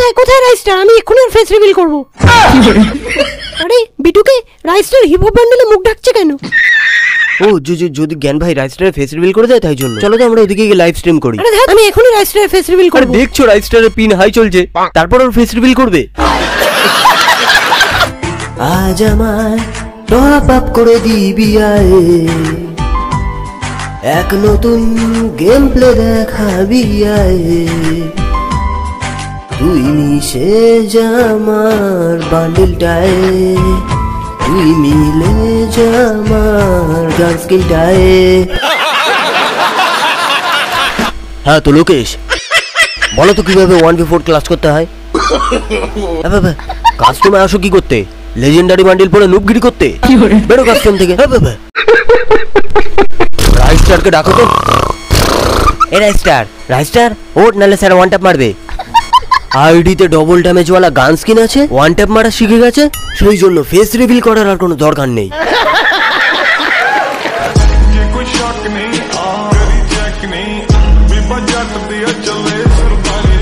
কোথায় কোথায় রাইস্টার? আমি এক্ষুনি ওর ফেস রিভিল করবো। আরে বিটুকে, রাইস্টার হিপ হপ ব্যান্ডেলে মুখ ঢাকছে কেন? ও যদি জ্ঞান ভাই রাইস্টারের ফেস রিভিল করে দেয় তাই জন্য। চলো তো আমরা ওদিকে গিয়ে লাইভ স্ট্রিম করি। আমি এখনই রাইস্টারের ফেস রিভিল করব। দেখছো রাইস্টারের পিন হাই চলছে, তারপর ওর ফেস রিভিল করবে। আজ আমায় টপ আপ করে দিবি আয়ে, এক নতুন গেম প্লে দেখাবি আয়ে, তুই মিশে যা আমার বান্ডিলটায়, তুই মিলে যা আমার গান স্কিলটায়। হ্যাঁ তো লোকেশ, বলো তো কিভাবে 1v4 ক্লাস করতে হয়? কাস্টমে আসো কি করতে? লেজেন্ডারি বান্ডিল পরে নুবগিরি করতে? বেরো কাস্টম থেকে। রাইস্টারকে ডাকো তো। এ রাইস্টার ওট, নালে স্যার ওয়ান ট্যাপ মারবে। আইডিতে ডবল ড্যামেজ ওয়ালা গান স্কিন আছে, ওয়ান ট্যাপ মারা শিখে গেছে, সেই জন্য ফেস রিভিল করার আর কোনো দরকার নেই। कोई शक नहीं, चेक नहीं, बीबा जट दिया चले सरदारी।